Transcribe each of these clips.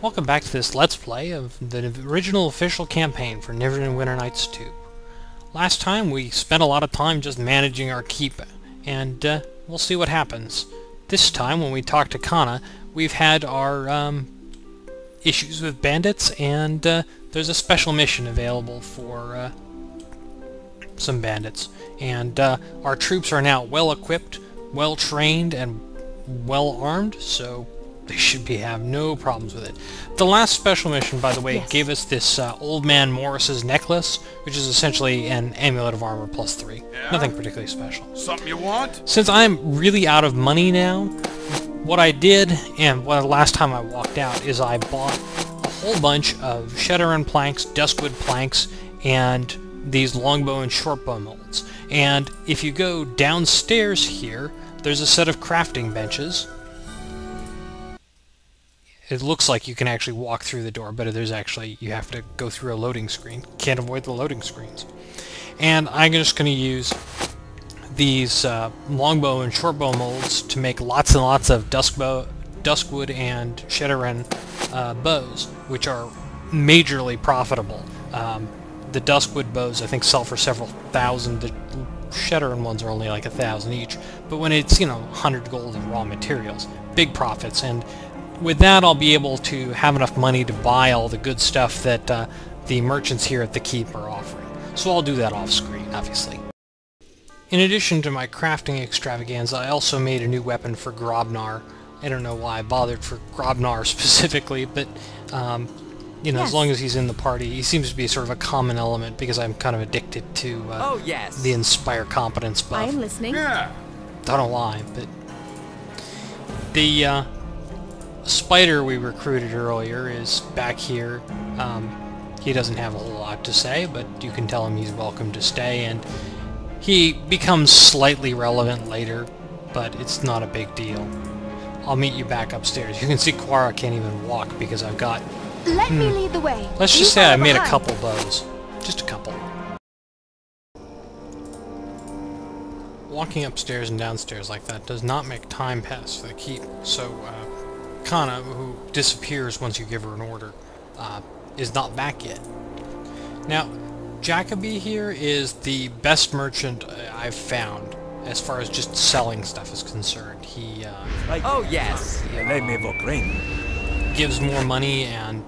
Welcome back to this Let's Play of the original official campaign for Neverwinter Nights 2. Last time we spent a lot of time just managing our keep, and we'll see what happens. This time, when we talk to Kana, we've had our issues with bandits, and there's a special mission available for some bandits. And our troops are now well-equipped, well-trained, and well-armed, so they should have no problems with it. The last special mission, by the way, gave us this Old Man Morris's necklace, which is essentially an amulet of armor plus 3. Yeah? Nothing particularly special. Something you want? Since I'm really out of money now, what I did, and the last time I walked out, is I bought a whole bunch of Shadowrun planks, Duskwood planks, and these longbow and shortbow molds. And if you go downstairs here, there's a set of crafting benches. It looks like you can actually walk through the door, but there's actually, you have to go through a loading screen. Can't avoid the loading screens. And I'm just going to use these longbow and shortbow molds to make lots and lots of Duskwood and Shadowrun bows, which are majorly profitable. The Duskwood bows, I think, sell for several thousand. The Shadowrun ones are only like 1,000 each. But when it's, 100 gold in raw materials, big profits. And with that, I'll be able to have enough money to buy all the good stuff that the merchants here at the Keep are offering. So I'll do that off-screen, obviously. In addition to my crafting extravaganza, I also made a new weapon for Grobnar. I don't know why I bothered for Grobnar specifically, but, as long as he's in the party, he seems to be sort of a common element because I'm kind of addicted to the Inspire Competence buff. I'm listening. Yeah. Don't know why, but the spider we recruited earlier is back here. He doesn't have a whole lot to say, but you can tell him he's welcome to stay, and he becomes slightly relevant later, but it's not a big deal. I'll meet you back upstairs. You can see Quara can't even walk because I've got... Let me lead the way. Let's just say I made a couple bows. Just a couple. Walking upstairs and downstairs like that does not make time pass for the Keep, so Kana, who disappears once you give her an order, is not back yet. Now, Jacoby here is the best merchant I've found as far as just selling stuff is concerned. He gives more money and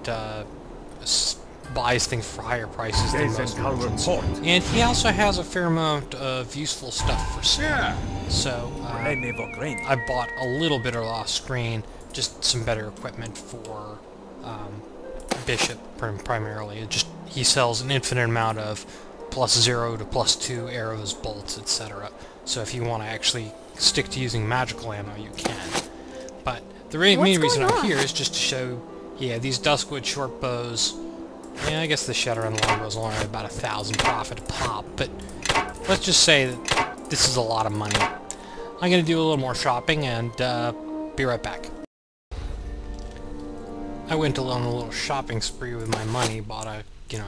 buys things for higher prices than most merchants. And he also has a fair amount of useful stuff for sale. Yeah. So I bought a little bit of off-screen, just some better equipment for Bishop primarily. He sells an infinite amount of +0 to +2 arrows, bolts, etc. So if you want to actually stick to using magical ammo, you can. But the main reason I'm here is just to show, these Duskwood short bows. Yeah, I guess the Shadowrun longbows are only about 1,000 profit a pop, but let's just say that this is a lot of money. I'm going to do a little more shopping and be right back. I went on a little shopping spree with my money, bought a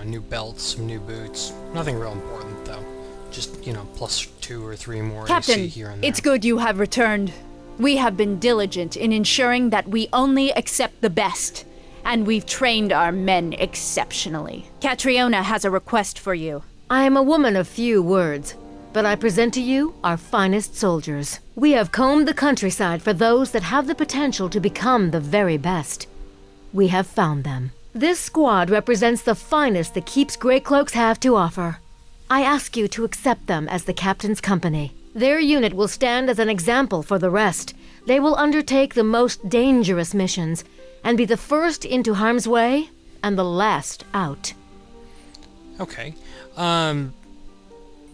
new belt, some new boots. Nothing real important though. Just, +2 or 3 more Captain, AC here and there. it's good you have returned. We have been diligent in ensuring that we only accept the best, and we've trained our men exceptionally. Catriona has a request for you. I am a woman of few words, but I present to you our finest soldiers. We have combed the countryside for those that have the potential to become the very best. We have found them. This squad represents the finest the Keep's Greycloaks have to offer. I ask you to accept them as the captain's company. Their unit will stand as an example for the rest. They will undertake the most dangerous missions, and be the first into harm's way, and the last out. Okay.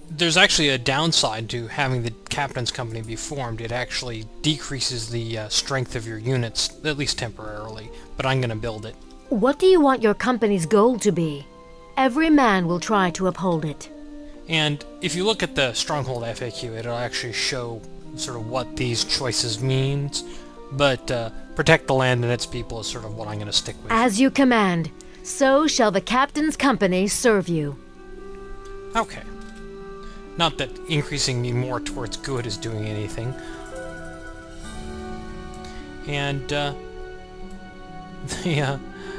There's actually a downside to having the captain's company be formed. It actually decreases the strength of your units, at least temporarily, but I'm going to build it. What do you want your company's goal to be? Every man will try to uphold it. And if you look at the Stronghold FAQ, it'll actually show sort of what these choices means, but protect the land and its people is sort of what I'm going to stick with. As you command, so shall the captain's company serve you. Okay. Not that increasing me more towards good is doing anything. And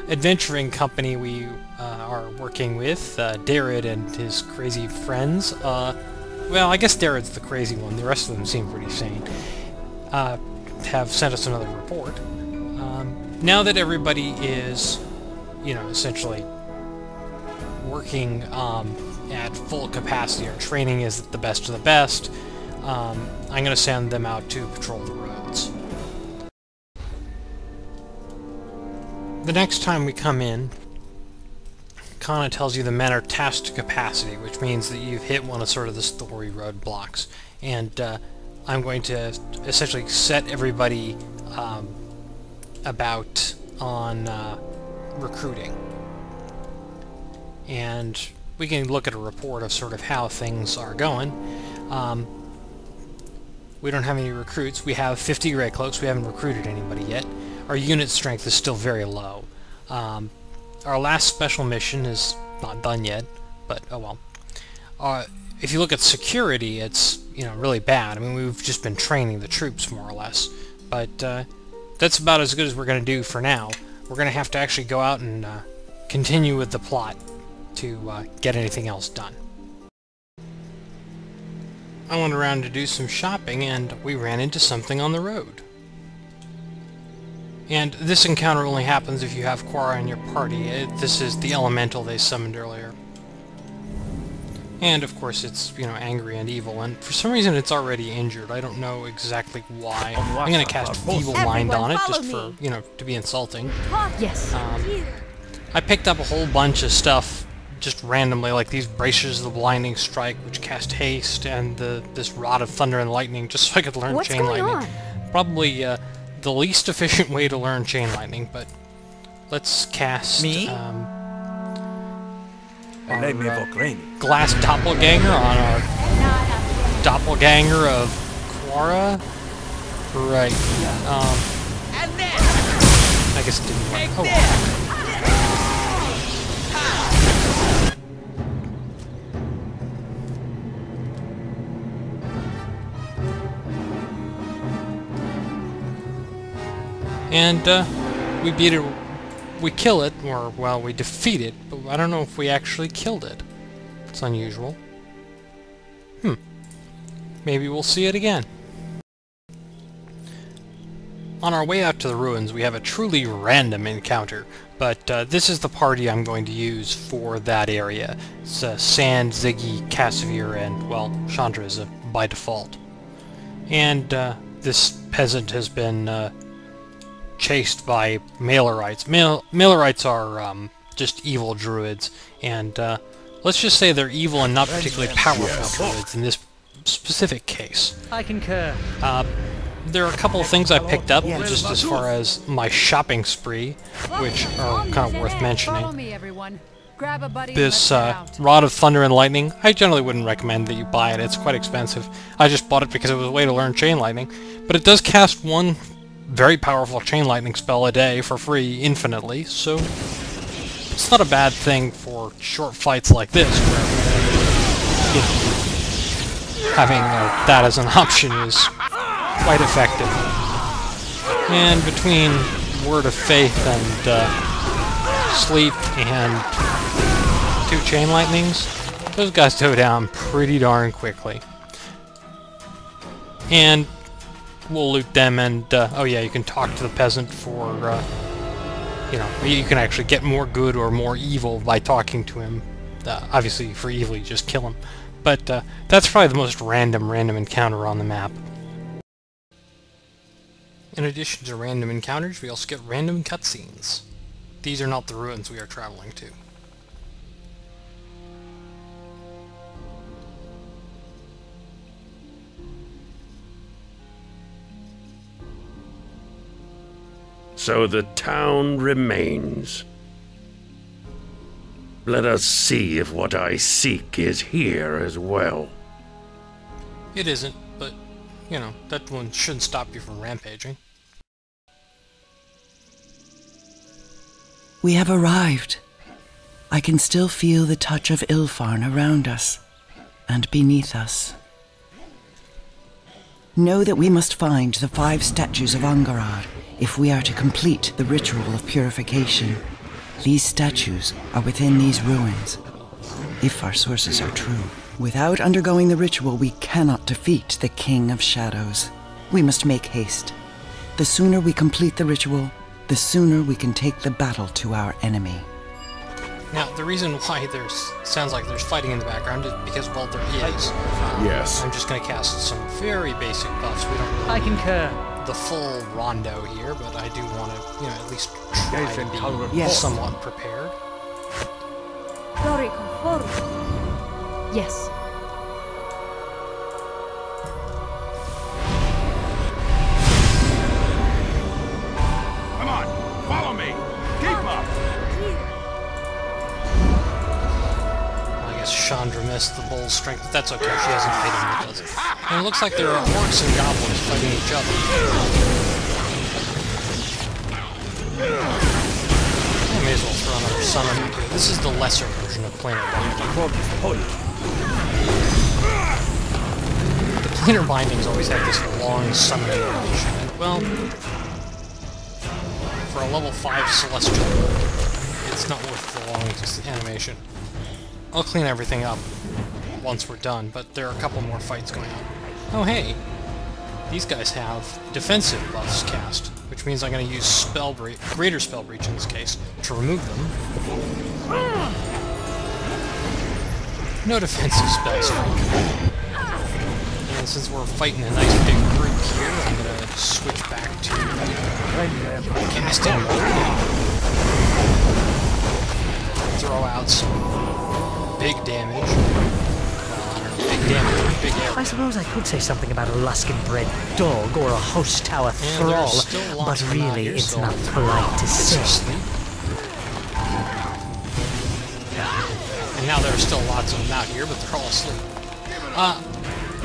adventuring company we are working with, Narrated and his crazy friends, well, I guess Narrated's the crazy one, the rest of them seem pretty sane, have sent us another report. Now that everybody is, you know, essentially working at full capacity, our training is the best of the best, I'm going to send them out to patrol the roads. The next time we come in, Kana tells you the men are tasked to capacity, which means that you've hit one of sort of the story roadblocks. And I'm going to essentially set everybody about on recruiting. And we can look at a report of sort of how things are going. We don't have any recruits. We have 50 Grey Cloaks. We haven't recruited anybody yet. Our unit strength is still very low. Our last special mission is not done yet, but oh well. If you look at security, it's, you know, really bad. I mean, we've just been training the troops more or less, but that's about as good as we're going to do for now. We're going to have to actually go out and continue with the plot to get anything else done. I went around to do some shopping, and we ran into something on the road. And this encounter only happens if you have Quara in your party. This is the elemental they summoned earlier. And of course it's, you know, angry and evil, and for some reason it's already injured. I don't know exactly why. I'm gonna cast Feeblemind on it, just for, you know, to be insulting. Yes. I picked up a whole bunch of stuff just randomly, like these Bracers of the Blinding Strike, which cast haste, and this Rod of Thunder and Lightning, just so I could learn Chain Lightning. Probably the least efficient way to learn Chain Lightning, but let's cast Glass Doppelganger on our Doppelganger of Quara. Right. I guess it didn't work. Oh well. And we beat it, we kill it, or, well, we defeat it, but I don't know if we actually killed it. It's unusual. Maybe we'll see it again. On our way out to the ruins, we have a truly random encounter, but this is the party I'm going to use for that area. It's Sand, Ziggy, Casimir, and, well, Chandra is by default. And this peasant has been chased by Mailerites. Mailerites are just evil druids, and let's just say they're evil and not particularly powerful druids in this specific case. I concur. There are a couple of things I picked up, just as far as my shopping spree, which are kind of worth mentioning. This Rod of Thunder and Lightning, I generally wouldn't recommend that you buy it. It's quite expensive. I just bought it because it was a way to learn Chain Lightning, but it does cast one very powerful Chain Lightning spell a day for free infinitely, so it's not a bad thing for short fights like this, where, you know, having that as an option is quite effective. And between Word of Faith and Sleep and 2 Chain Lightnings, those guys go down pretty darn quickly. And we'll loot them, and oh yeah, you can talk to the peasant for, you know, you can actually get more good or more evil by talking to him. Obviously, for evil, you just kill him. But that's probably the most random encounter on the map. In addition to random encounters, we also get random cutscenes. These are not the ruins we are traveling to. So the town remains. Let us see if what I seek is here as well. It isn't, but, you know, that one shouldn't stop you from rampaging. We have arrived. I can still feel the touch of Ilfarn around us and beneath us. Know that we must find the 5 statues of Angarad if we are to complete the ritual of purification. These statues are within these ruins, if our sources are true. Without undergoing the ritual, we cannot defeat the King of Shadows. We must make haste. The sooner we complete the ritual, the sooner we can take the battle to our enemy. Now, the reason why sounds like there's fighting in the background is because, well, there is. Yes. I'm just going to cast some very basic buffs. We don't really I concur. the full rondo here, but I do want to, at least try to be Yes. somewhat prepared. Yes. Come on, follow me. Keep up. I guess Chandra missed the bull's strength, but that's okay. She has an item that does it. And it looks like there are orcs and goblins fighting each other. I may as well throw another summon into it. This is the lesser version of Planar Binding. The Planar Bindings always have this long summoning animation. And, well, for a level 5 Celestial, it's not worth the long animation. I'll clean everything up once we're done, but there are a couple more fights going on. Oh hey! These guys have defensive buffs cast, which means I'm going to use Greater Spell Breach in this case, to remove them. No defensive spells. And since we're fighting a nice big group here, I'm going to switch back to casting mode. Throw out some big damage. Big damage, big area. I suppose I could say something about a Luskin-bred dog or a host tower thrall, but really it's not polite to say. And now there are still lots of them out here, but they're all asleep.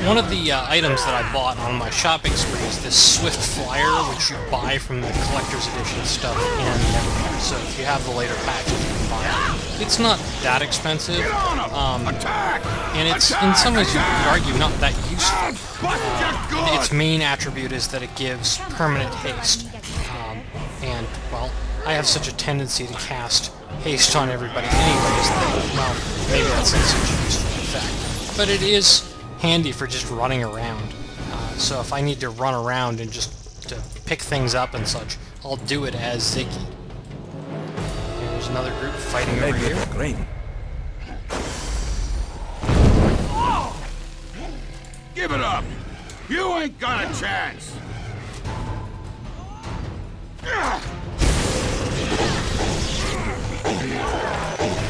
One of the items that I bought on my shopping spree is this Swift Flyer, which you buy from the Collector's Edition stuff in Neverwinter. So if you have the later patches, you can buy it. It's not that expensive, and it's, in some ways, you could argue, not that useful. Its main attribute is that it gives permanent haste. And, well, I have such a tendency to cast haste on everybody anyways that, well, maybe that's not such a useful effect. But it is handy for just running around. So if I need to run around and just to pick things up and such, I'll do it as Ziggy. And there's another group fighting over here. Great. Give it up! You ain't got a chance!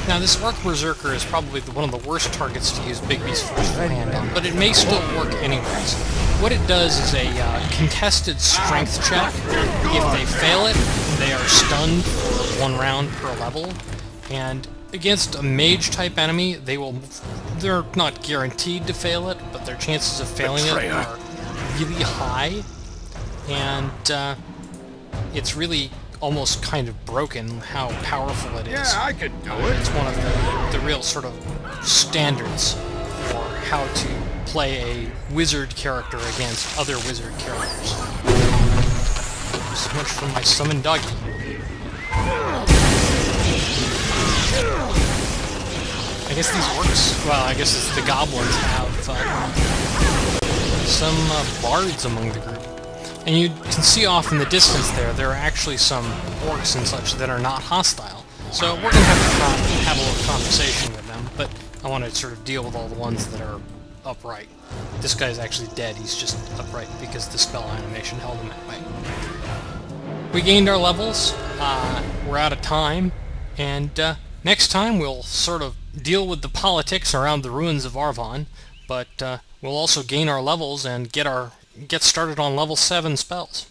Now this Orc Berserker is probably one of the worst targets to use Bigby's Forceful hand on, but it may still work anyways. What it does is a contested strength check. If they fail it, they are stunned for 1 round per level, and against a mage-type enemy, they're not guaranteed to fail it, but their chances of failing it are really high, and it's really almost kind of broken how powerful it is. Yeah, I could do it. It's one of the real sort of standards for how to play a wizard character against other wizard characters. So much for my summon doggy. I guess these orcs, well, I guess it's the goblins have some bards among the group. And you can see off in the distance there are actually some orcs and such that are not hostile. So we're going to have a little conversation with them, but I want to sort of deal with all the ones that are upright. This guy's actually dead, he's just upright because the spell animation held him that way. We gained our levels, we're out of time, and next time we'll sort of deal with the politics around the ruins of Arvon, but we'll also gain our levels and get started on level 7 spells.